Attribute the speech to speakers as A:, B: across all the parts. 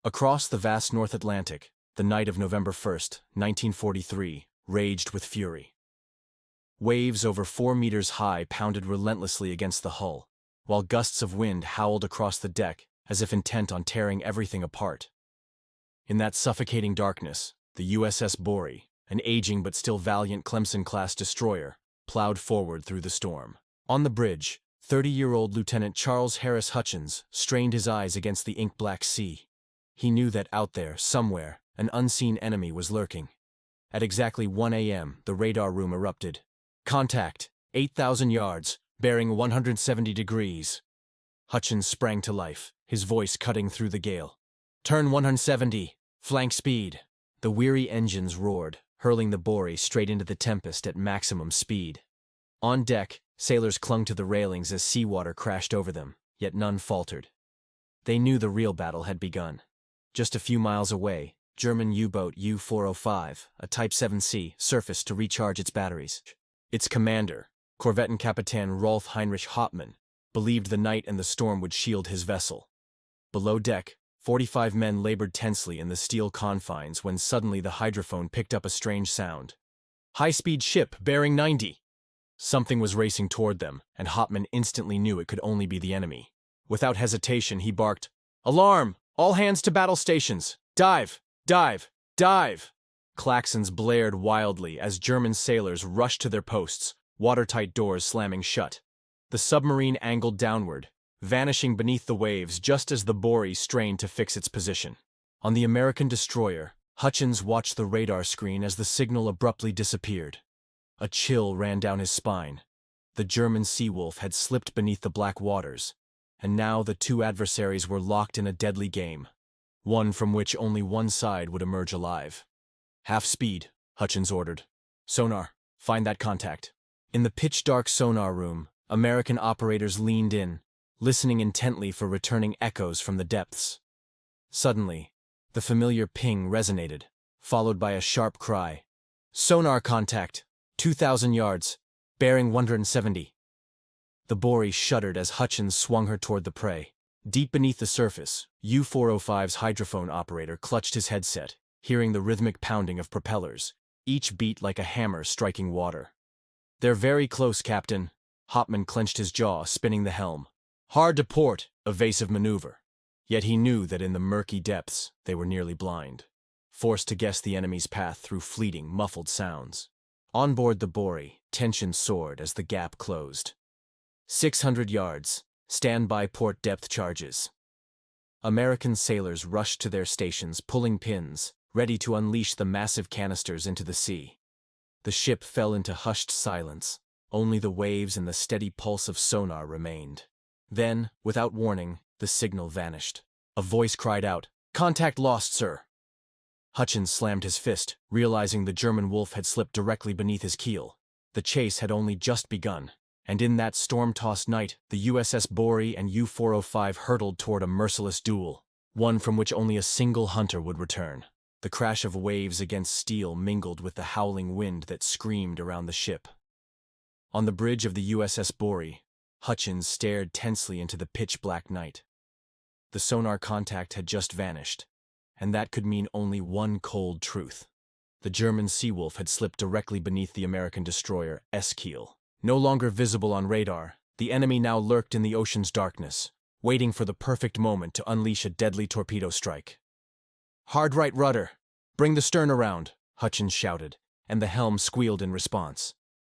A: Across the vast North Atlantic, the night of November 1st, 1943, raged with fury. Waves over 4 meters high pounded relentlessly against the hull, while gusts of wind howled across the deck as if intent on tearing everything apart. In that suffocating darkness, the USS Borie, an aging but still valiant Clemson-class destroyer, plowed forward through the storm. On the bridge, 30-year-old Lieutenant Charles Harris Hutchins strained his eyes against the ink-black sea. He knew that out there, somewhere, an unseen enemy was lurking. At exactly 1 a.m., the radar room erupted. "Contact, 8,000 yards, bearing 170 degrees. Hutchins sprang to life, his voice cutting through the gale. "Turn 170, flank speed." The weary engines roared, hurling the Borie straight into the tempest at maximum speed. On deck, sailors clung to the railings as seawater crashed over them, yet none faltered. They knew the real battle had begun. Just a few miles away, German U-boat U-405, a Type 7C, surfaced to recharge its batteries. Its commander, Korvettenkapitän Rolf Heinrich Hauptmann, believed the night and the storm would shield his vessel. Below deck, 45 men labored tensely in the steel confines when suddenly the hydrophone picked up a strange sound. "High-speed ship, bearing 90." Something was racing toward them, and Hauptmann instantly knew it could only be the enemy. Without hesitation, he barked, "Alarm! All hands to battle stations! Dive! Dive! Dive!" Klaxons blared wildly as German sailors rushed to their posts, watertight doors slamming shut. The submarine angled downward, vanishing beneath the waves just as the Borie strained to fix its position. On the American destroyer, Hutchins watched the radar screen as the signal abruptly disappeared. A chill ran down his spine. The German Seawolf had slipped beneath the black waters, and now the two adversaries were locked in a deadly game, one from which only one side would emerge alive. "Half speed," Hutchins ordered. "Sonar, find that contact." In the pitch-dark sonar room, American operators leaned in, listening intently for returning echoes from the depths. Suddenly, the familiar ping resonated, followed by a sharp cry. "Sonar contact, 2,000 yards, bearing 170. The Borie shuddered as Hutchins swung her toward the prey. Deep beneath the surface, U-405's hydrophone operator clutched his headset, hearing the rhythmic pounding of propellers, each beat like a hammer striking water. "They're very close, Captain." Hauptmann clenched his jaw, spinning the helm. Hard to port, evasive maneuver. Yet he knew that in the murky depths, they were nearly blind, forced to guess the enemy's path through fleeting, muffled sounds. On board the Borie, tension soared as the gap closed. 600 yards, standby port depth charges. American sailors rushed to their stations, pulling pins, ready to unleash the massive canisters into the sea. The ship fell into hushed silence. Only the waves and the steady pulse of sonar remained. Then, without warning, the signal vanished. A voice cried out, "Contact lost, sir." Hutchins slammed his fist, realizing the German Wolf had slipped directly beneath his keel. The chase had only just begun, and in that storm-tossed night, the USS Borie and U-405 hurtled toward a merciless duel, one from which only a single hunter would return. The crash of waves against steel mingled with the howling wind that screamed around the ship. On the bridge of the USS Borie, Hutchins stared tensely into the pitch-black night. The sonar contact had just vanished, and that could mean only one cold truth. The German Seawolf had slipped directly beneath the American destroyer S-keel. No longer visible on radar, the enemy now lurked in the ocean's darkness, waiting for the perfect moment to unleash a deadly torpedo strike. "Hard right rudder! Bring the stern around!" Hutchins shouted, and the helm squealed in response.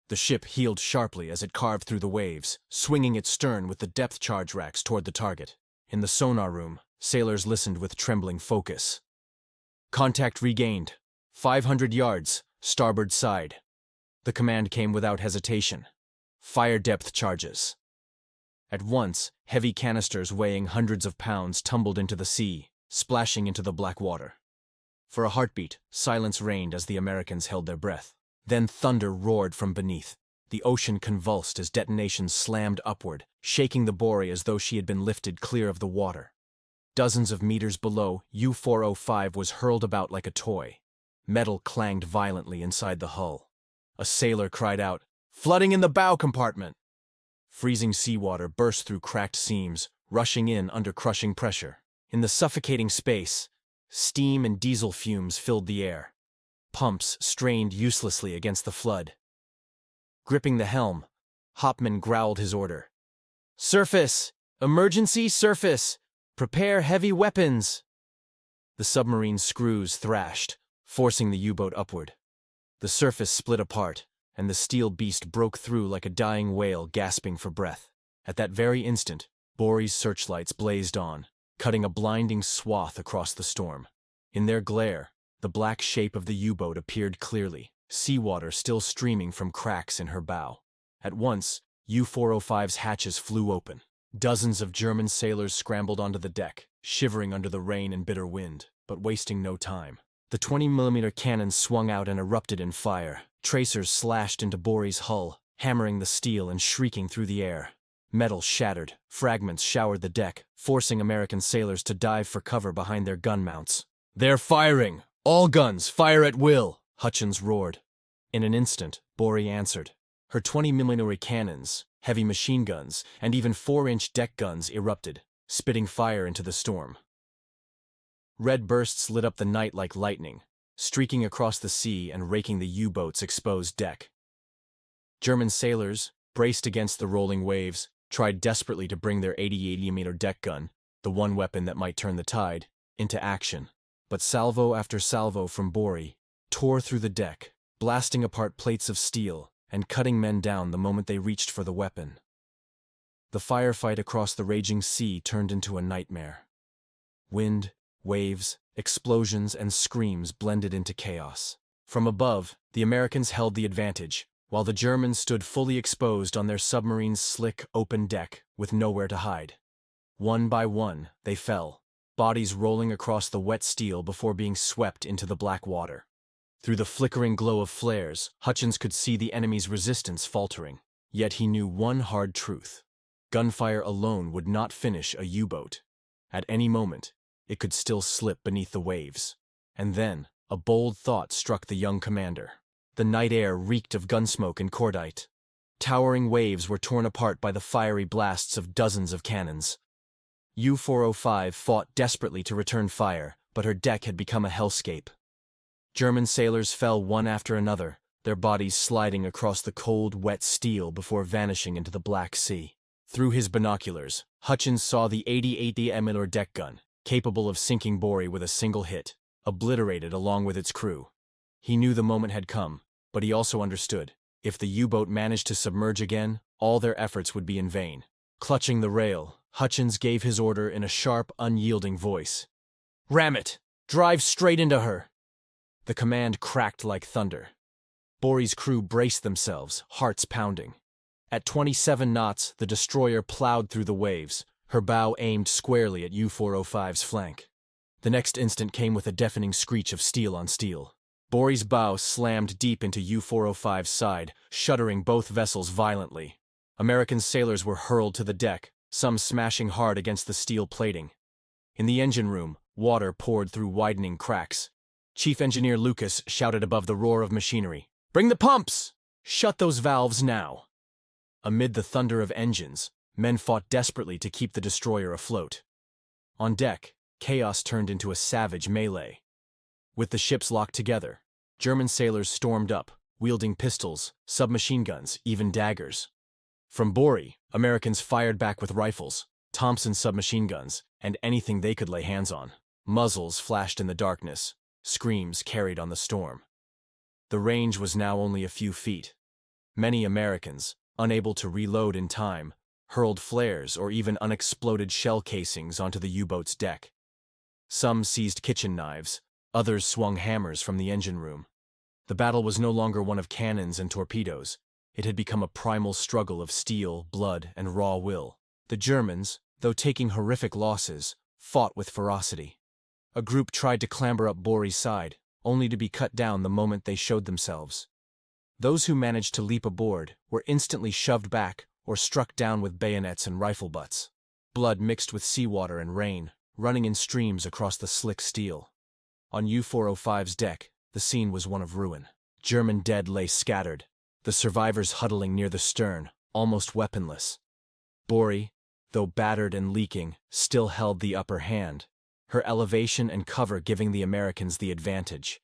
A: The ship heeled sharply as it carved through the waves, swinging its stern with the depth charge racks toward the target. In the sonar room, sailors listened with trembling focus. "Contact regained. 500 yards, starboard side." The command came without hesitation. "Fire depth charges." At once, heavy canisters weighing hundreds of pounds tumbled into the sea, splashing into the black water. For a heartbeat, silence reigned as the Americans held their breath. Then thunder roared from beneath. The ocean convulsed as detonations slammed upward, shaking the Borie as though she had been lifted clear of the water. Dozens of meters below, U-405 was hurled about like a toy. Metal clanged violently inside the hull. A sailor cried out, "Flooding in the bow compartment!" Freezing seawater burst through cracked seams, rushing in under crushing pressure. In the suffocating space, steam and diesel fumes filled the air. Pumps strained uselessly against the flood. Gripping the helm, Hopman growled his order. "Surface! Emergency surface! Prepare heavy weapons!" The submarine's screws thrashed, forcing the U-boat upward. The surface split apart, and the steel beast broke through like a dying whale gasping for breath. At that very instant, Borie's searchlights blazed on, cutting a blinding swath across the storm. In their glare, the black shape of the U-boat appeared clearly, seawater still streaming from cracks in her bow. At once, U-405's hatches flew open. Dozens of German sailors scrambled onto the deck, shivering under the rain and bitter wind, but wasting no time. The 20mm cannons swung out and erupted in fire. Tracers slashed into Borie's hull, hammering the steel and shrieking through the air. Metal shattered, fragments showered the deck, forcing American sailors to dive for cover behind their gun mounts. "They're firing! All guns, fire at will!" Hutchins roared. In an instant, Borie answered. Her 20mm cannons, heavy machine guns, and even 4-inch deck guns erupted, spitting fire into the storm. Red bursts lit up the night like lightning, streaking across the sea and raking the U-boat's exposed deck. German sailors, braced against the rolling waves, tried desperately to bring their 88mm deck gun, the one weapon that might turn the tide, into action. But salvo after salvo from Borie tore through the deck, blasting apart plates of steel and cutting men down the moment they reached for the weapon. The firefight across the raging sea turned into a nightmare. Wind, waves, explosions, and screams blended into chaos. From above, the Americans held the advantage, while the Germans stood fully exposed on their submarine's slick, open deck, with nowhere to hide. One by one, they fell, bodies rolling across the wet steel before being swept into the black water. Through the flickering glow of flares, Hutchins could see the enemy's resistance faltering. Yet he knew one hard truth. Gunfire alone would not finish a U-boat. At any moment, it could still slip beneath the waves. And then, a bold thought struck the young commander. The night air reeked of gunsmoke and cordite. Towering waves were torn apart by the fiery blasts of dozens of cannons. U-405 fought desperately to return fire, but her deck had become a hellscape. German sailors fell one after another, their bodies sliding across the cold, wet steel before vanishing into the Black Sea. Through his binoculars, Hutchins saw the 88mm deck gun, capable of sinking Borie with a single hit, obliterated along with its crew. He knew the moment had come, but he also understood. If the U-boat managed to submerge again, all their efforts would be in vain. Clutching the rail, Hutchins gave his order in a sharp, unyielding voice. "Ram it! Drive straight into her!" The command cracked like thunder. Borie's crew braced themselves, hearts pounding. At 27 knots, the destroyer plowed through the waves, her bow aimed squarely at U-405's flank. The next instant came with a deafening screech of steel on steel. Borie's bow slammed deep into U-405's side, shuddering both vessels violently. American sailors were hurled to the deck, some smashing hard against the steel plating. In the engine room, water poured through widening cracks. Chief Engineer Lucas shouted above the roar of machinery, "Bring the pumps! Shut those valves now!" Amid the thunder of engines, men fought desperately to keep the destroyer afloat. On deck, chaos turned into a savage melee. With the ships locked together, German sailors stormed up, wielding pistols, submachine guns, even daggers. From Borie, Americans fired back with rifles, Thompson submachine guns, and anything they could lay hands on. Muzzles flashed in the darkness, screams carried on the storm. The range was now only a few feet. Many Americans, unable to reload in time, hurled flares or even unexploded shell casings onto the U-boat's deck. Some seized kitchen knives, others swung hammers from the engine room. The battle was no longer one of cannons and torpedoes. It had become a primal struggle of steel, blood, and raw will. The Germans, though taking horrific losses, fought with ferocity. A group tried to clamber up Borie's side, only to be cut down the moment they showed themselves. Those who managed to leap aboard were instantly shoved back or struck down with bayonets and rifle butts. Blood mixed with seawater and rain, running in streams across the slick steel. On U-405's deck, the scene was one of ruin. German dead lay scattered, the survivors huddling near the stern, almost weaponless. Borie, though battered and leaking, still held the upper hand, her elevation and cover giving the Americans the advantage.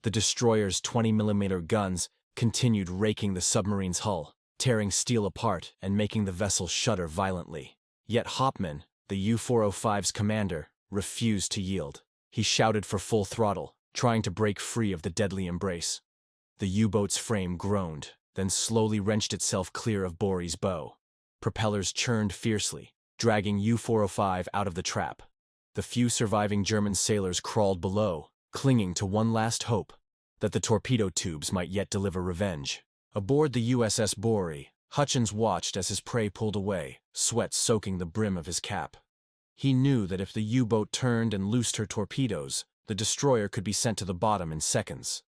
A: The destroyer's 20mm guns continued raking the submarine's hull, tearing steel apart and making the vessel shudder violently. Yet Hopman, the U-405's commander, refused to yield. He shouted for full throttle, trying to break free of the deadly embrace. The U-boat's frame groaned, then slowly wrenched itself clear of Borie's bow. Propellers churned fiercely, dragging U-405 out of the trap. The few surviving German sailors crawled below, clinging to one last hope, that the torpedo tubes might yet deliver revenge. Aboard the USS Borie, Hutchins watched as his prey pulled away, sweat soaking the brim of his cap. He knew that if the U-boat turned and loosed her torpedoes, the destroyer could be sent to the bottom in seconds.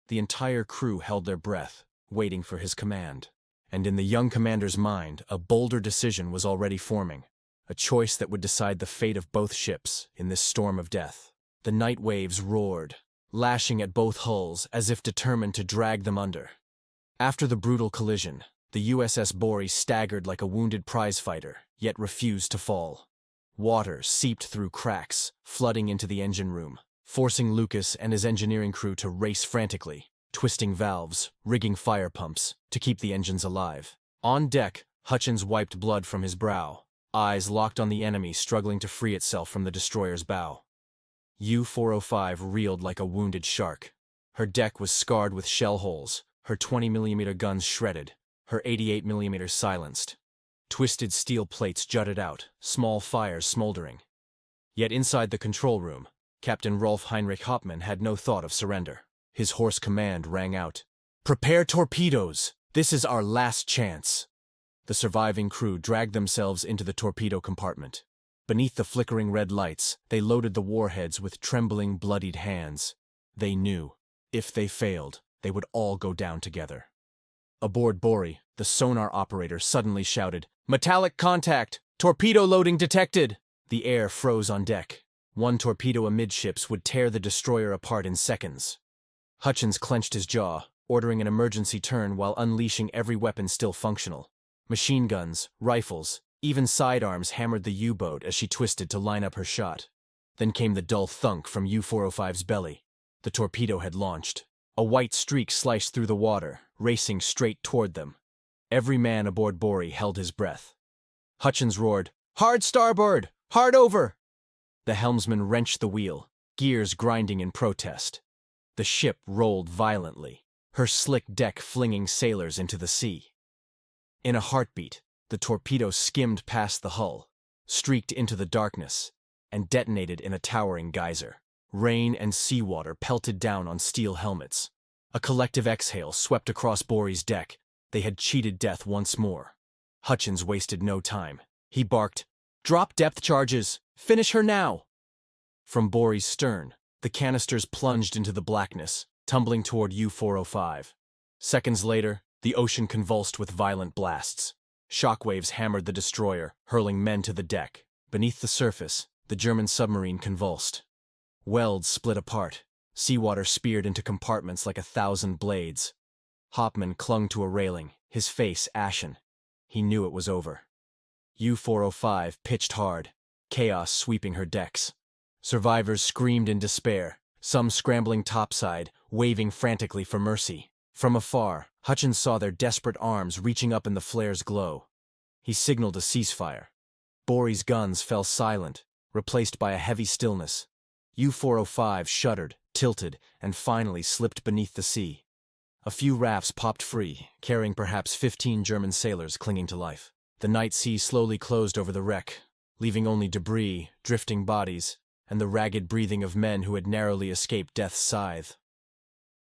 A: The entire crew held their breath, waiting for his command. And in the young commander's mind, a bolder decision was already forming, a choice that would decide the fate of both ships in this storm of death. The night waves roared, lashing at both hulls as if determined to drag them under. After the brutal collision, the USS Borie staggered like a wounded prizefighter, yet refused to fall. Water seeped through cracks, flooding into the engine room, forcing Lucas and his engineering crew to race frantically, twisting valves, rigging fire pumps, to keep the engines alive. On deck, Hutchins wiped blood from his brow, eyes locked on the enemy struggling to free itself from the destroyer's bow. U-405 reeled like a wounded shark. Her deck was scarred with shell holes, her 20mm guns shredded, her 88mm silenced. Twisted steel plates jutted out, small fires smoldering. Yet inside the control room, Captain Rolf Heinrich Hauptmann had no thought of surrender. His hoarse command rang out, "Prepare torpedoes! This is our last chance!" The surviving crew dragged themselves into the torpedo compartment. Beneath the flickering red lights, they loaded the warheads with trembling, bloodied hands. They knew, if they failed, they would all go down together. Aboard Borie, the sonar operator suddenly shouted, "Metallic contact! Torpedo loading detected!" The air froze on deck. One torpedo amidships would tear the destroyer apart in seconds. Hutchins clenched his jaw, ordering an emergency turn while unleashing every weapon still functional. Machine guns, rifles, even sidearms hammered the U-boat as she twisted to line up her shot. Then came the dull thunk from U-405's belly. The torpedo had launched. A white streak sliced through the water, racing straight toward them. Every man aboard Borie held his breath. Hutchins roared, "Hard starboard! Hard over!" The helmsman wrenched the wheel, gears grinding in protest. The ship rolled violently, her slick deck flinging sailors into the sea. In a heartbeat, the torpedo skimmed past the hull, streaked into the darkness, and detonated in a towering geyser. Rain and seawater pelted down on steel helmets. A collective exhale swept across Borie's deck. They had cheated death once more. Hutchins wasted no time. He barked, "Drop depth charges! Finish her now!" From Borie's stern, the canisters plunged into the blackness, tumbling toward U-405. Seconds later, the ocean convulsed with violent blasts. Shockwaves hammered the destroyer, hurling men to the deck. Beneath the surface, the German submarine convulsed. Welds split apart. Seawater speared into compartments like 1,000 blades. Hauptmann clung to a railing, his face ashen. He knew it was over. U-405 pitched hard, chaos sweeping her decks. Survivors screamed in despair, some scrambling topside, waving frantically for mercy. From afar, Hutchins saw their desperate arms reaching up in the flare's glow. He signaled a ceasefire. Borie's guns fell silent, replaced by a heavy stillness. U-405 shuddered, tilted, and finally slipped beneath the sea. A few rafts popped free, carrying perhaps 15 German sailors clinging to life. The night sea slowly closed over the wreck, leaving only debris, drifting bodies, and the ragged breathing of men who had narrowly escaped death's scythe.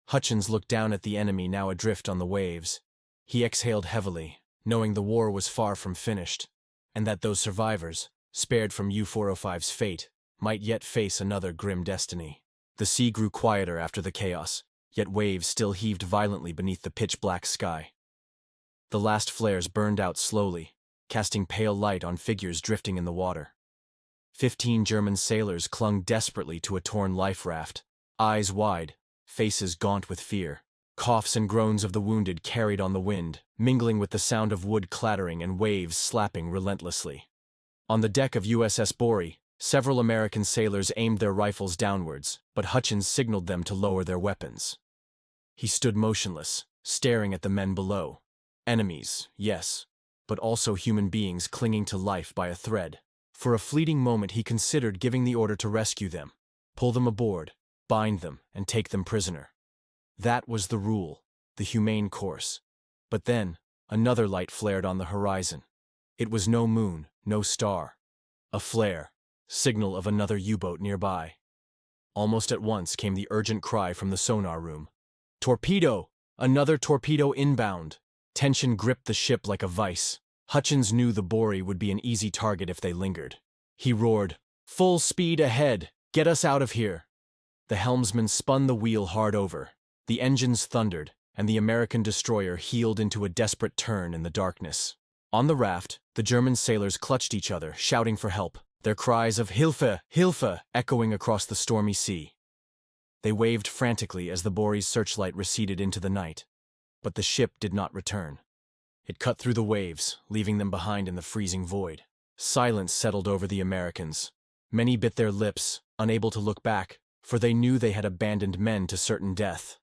A: Hutchins looked down at the enemy now adrift on the waves. He exhaled heavily, knowing the war was far from finished, and that those survivors, spared from U-405's fate, might yet face another grim destiny. The sea grew quieter after the chaos, yet waves still heaved violently beneath the pitch-black sky. The last flares burned out slowly, casting pale light on figures drifting in the water. 15 German sailors clung desperately to a torn life raft, eyes wide, faces gaunt with fear. Coughs and groans of the wounded carried on the wind, mingling with the sound of wood clattering and waves slapping relentlessly. On the deck of USS Borie, Several American sailors aimed their rifles downwards, but Hutchins signaled them to lower their weapons. He stood motionless, staring at the men below. Enemies, yes, but also human beings clinging to life by a thread. For a fleeting moment he considered giving the order to rescue them, pull them aboard, bind them, and take them prisoner. That was the rule, the humane course. But then, another light flared on the horizon. It was no moon, no star. A flare, signal of another U-boat nearby. Almost at once came the urgent cry from the sonar room. "Torpedo! Another torpedo inbound!" Tension gripped the ship like a vice. Hutchins knew the Borie would be an easy target if they lingered. He roared, "Full speed ahead! Get us out of here!" The helmsman spun the wheel hard over. The engines thundered, and the American destroyer heeled into a desperate turn in the darkness. On the raft, the German sailors clutched each other, shouting for help, their cries of "Hilfe! Hilfe!" echoing across the stormy sea. They waved frantically as the Borie's searchlight receded into the night. But the ship did not return. It cut through the waves, leaving them behind in the freezing void. Silence settled over the Americans. Many bit their lips, unable to look back, for they knew they had abandoned men to certain death.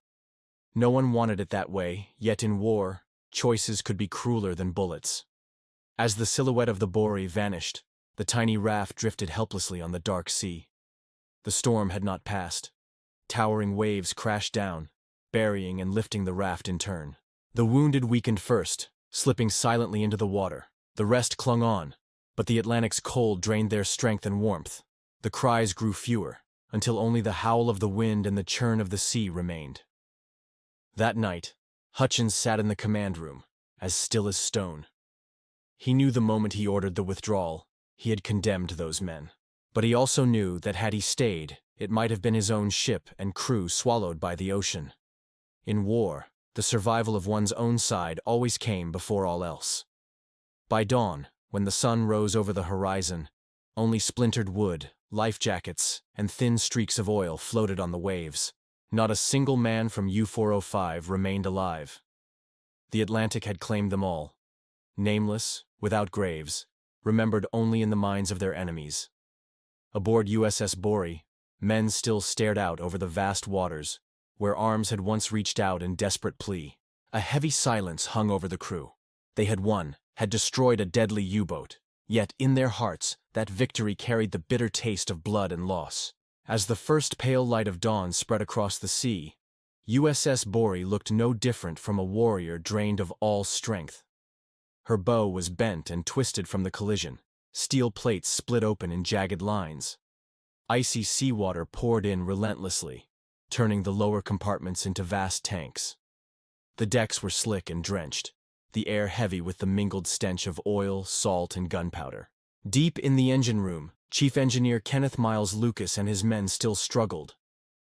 A: No one wanted it that way, yet in war, choices could be crueler than bullets. As the silhouette of the Borie vanished, the tiny raft drifted helplessly on the dark sea. The storm had not passed. Towering waves crashed down, burying and lifting the raft in turn. The wounded weakened first, slipping silently into the water. The rest clung on, but the Atlantic's cold drained their strength and warmth. The cries grew fewer, until only the howl of the wind and the churn of the sea remained. That night, Hutchins sat in the command room, as still as stone. He knew the moment he ordered the withdrawal, he had condemned those men. But he also knew that had he stayed, it might have been his own ship and crew swallowed by the ocean. In war, the survival of one's own side always came before all else. By dawn, when the sun rose over the horizon, only splintered wood, life jackets, and thin streaks of oil floated on the waves. Not a single man from U-405 remained alive. The Atlantic had claimed them all. Nameless, without graves, remembered only in the minds of their enemies. Aboard USS Borie, men still stared out over the vast waters, where arms had once reached out in desperate plea. A heavy silence hung over the crew. They had won, had destroyed a deadly U-boat, yet in their hearts that victory carried the bitter taste of blood and loss. As the first pale light of dawn spread across the sea, USS Borie looked no different from a warrior drained of all strength. Her bow was bent and twisted from the collision, steel plates split open in jagged lines. Icy seawater poured in relentlessly, turning the lower compartments into vast tanks. The decks were slick and drenched, the air heavy with the mingled stench of oil, salt, and gunpowder. Deep in the engine room, Chief Engineer Kenneth Miles Lucas and his men still struggled.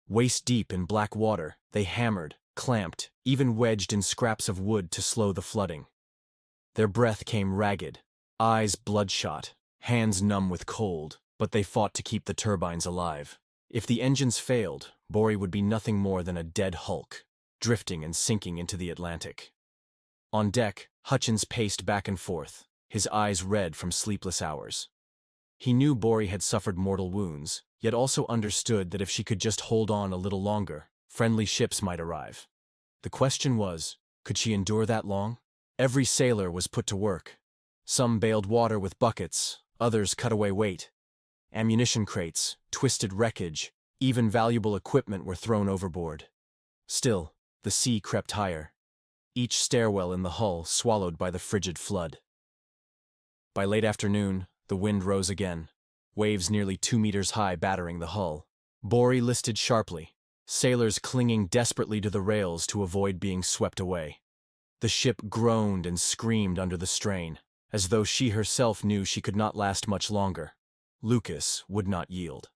A: Waist-deep in black water, they hammered, clamped, even wedged in scraps of wood to slow the flooding. Their breath came ragged, eyes bloodshot, hands numb with cold, but they fought to keep the turbines alive. If the engines failed, Borie would be nothing more than a dead hulk, drifting and sinking into the Atlantic. On deck, Hutchins paced back and forth, his eyes red from sleepless hours. He knew Borie had suffered mortal wounds, yet also understood that if she could just hold on a little longer, friendly ships might arrive. The question was, could she endure that long? Every sailor was put to work. Some baled water with buckets, others cut away weight. Ammunition crates, twisted wreckage, even valuable equipment were thrown overboard. Still, the sea crept higher, each stairwell in the hull swallowed by the frigid flood. By late afternoon, the wind rose again, waves nearly 2 meters high battering the hull. Borie listed sharply, sailors clinging desperately to the rails to avoid being swept away. The ship groaned and screamed under the strain, as though she herself knew she could not last much longer. Lucas would not yield.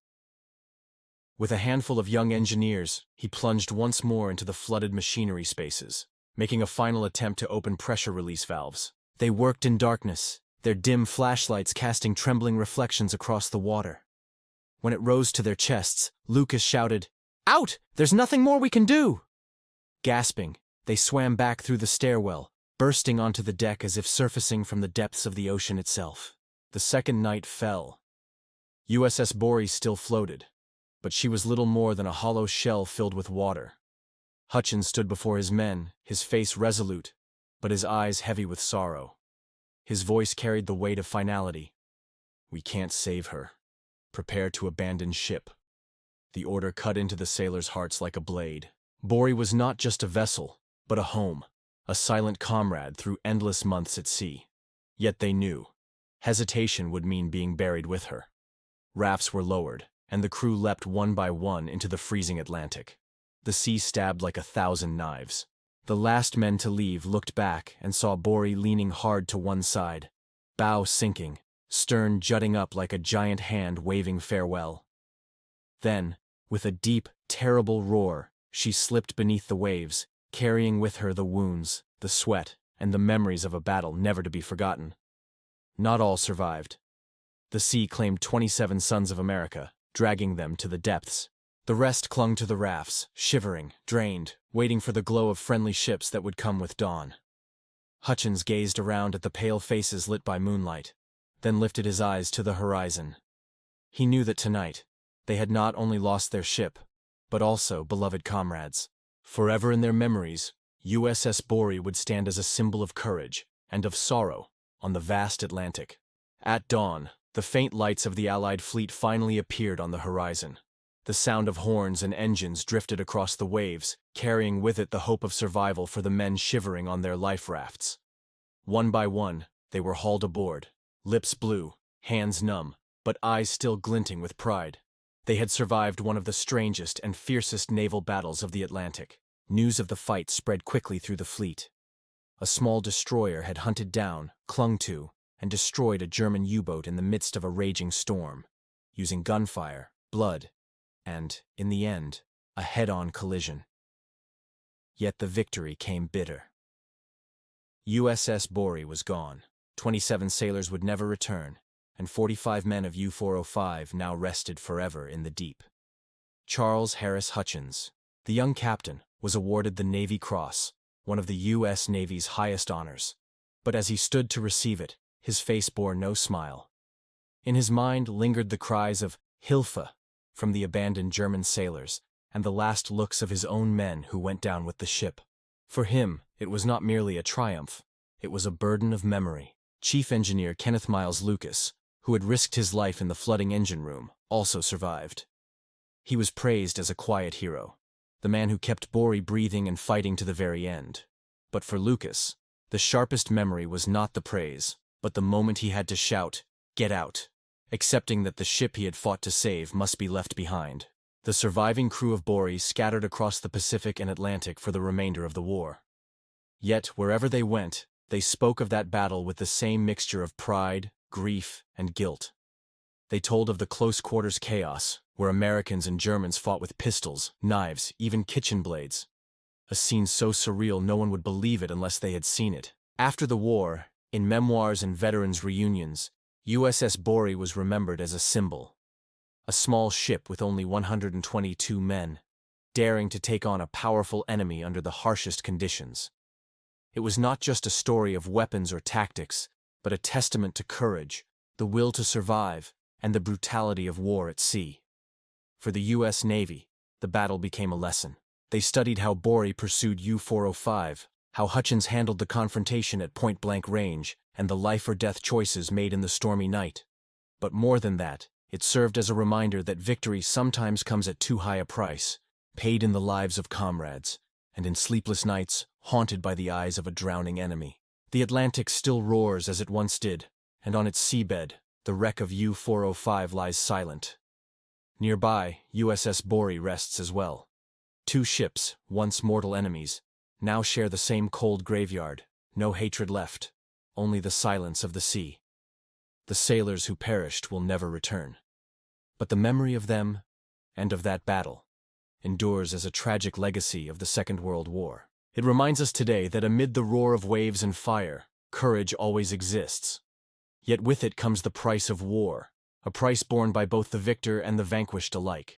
A: With a handful of young engineers, he plunged once more into the flooded machinery spaces, making a final attempt to open pressure release valves. They worked in darkness, their dim flashlights casting trembling reflections across the water. When it rose to their chests, Lucas shouted, "Out! There's nothing more we can do!" Gasping, they swam back through the stairwell, bursting onto the deck as if surfacing from the depths of the ocean itself. The second night fell. USS Borie still floated, but she was little more than a hollow shell filled with water. Hutchins stood before his men, his face resolute, but his eyes heavy with sorrow. His voice carried the weight of finality. "We can't save her. Prepare to abandon ship." The order cut into the sailors' hearts like a blade. Borie was not just a vessel, but a home, a silent comrade through endless months at sea. Yet they knew. Hesitation would mean being buried with her. Rafts were lowered, and the crew leapt one by one into the freezing Atlantic. The sea stabbed like 1,000 knives. The last men to leave looked back and saw Borie leaning hard to one side, bow sinking, stern jutting up like a giant hand waving farewell. Then, with a deep, terrible roar, she slipped beneath the waves, carrying with her the wounds, the sweat, and the memories of a battle never to be forgotten. Not all survived. The sea claimed 27 sons of America, dragging them to the depths. The rest clung to the rafts, shivering, drained, waiting for the glow of friendly ships that would come with dawn. Hutchins gazed around at the pale faces lit by moonlight, then lifted his eyes to the horizon. He knew that tonight, they had not only lost their ship, but also beloved comrades. Forever in their memories, USS Borie would stand as a symbol of courage and of sorrow on the vast Atlantic. At dawn, the faint lights of the Allied fleet finally appeared on the horizon. The sound of horns and engines drifted across the waves, carrying with it the hope of survival for the men shivering on their life rafts. One by one, they were hauled aboard, lips blue, hands numb, but eyes still glinting with pride. They had survived one of the strangest and fiercest naval battles of the Atlantic. News of the fight spread quickly through the fleet. A small destroyer had hunted down, clung to, and destroyed a German U-boat in the midst of a raging storm, using gunfire, blood, and, in the end, a head-on collision. Yet the victory came bitter. USS Borie was gone. 27 sailors would never return, and 45 men of U-405 now rested forever in the deep. Charles Harris Hutchins, the young captain, was awarded the Navy Cross, one of the U.S. Navy's highest honors. But as he stood to receive it, his face bore no smile. In his mind lingered the cries of "Hilfe" from the abandoned German sailors, and the last looks of his own men who went down with the ship. For him, it was not merely a triumph, it was a burden of memory. Chief Engineer Kenneth Miles Lucas, who had risked his life in the flooding engine room, also survived. He was praised as a quiet hero, the man who kept Borie breathing and fighting to the very end. But for Lucas, the sharpest memory was not the praise, but the moment he had to shout, "Get out!" accepting that the ship he had fought to save must be left behind. The surviving crew of Borie scattered across the Pacific and Atlantic for the remainder of the war. Yet, wherever they went, they spoke of that battle with the same mixture of pride, grief, and guilt. They told of the close-quarters chaos, where Americans and Germans fought with pistols, knives, even kitchen blades. A scene so surreal no one would believe it unless they had seen it. After the war, in memoirs and veterans' reunions, USS Borie was remembered as a symbol. A small ship with only 122 men, daring to take on a powerful enemy under the harshest conditions. It was not just a story of weapons or tactics, but a testament to courage, the will to survive, and the brutality of war at sea. For the U.S. Navy, the battle became a lesson. They studied how Borie pursued U-405, how Hutchins handled the confrontation at point-blank range, and the life-or-death choices made in the stormy night. But more than that, it served as a reminder that victory sometimes comes at too high a price, paid in the lives of comrades, and in sleepless nights, haunted by the eyes of a drowning enemy. The Atlantic still roars as it once did, and on its seabed, the wreck of U-405 lies silent. Nearby, USS Borie rests as well. Two ships, once mortal enemies, now share the same cold graveyard, no hatred left, only the silence of the sea. The sailors who perished will never return. But the memory of them, and of that battle, endures as a tragic legacy of the Second World War. It reminds us today that amid the roar of waves and fire, courage always exists. Yet with it comes the price of war, a price borne by both the victor and the vanquished alike.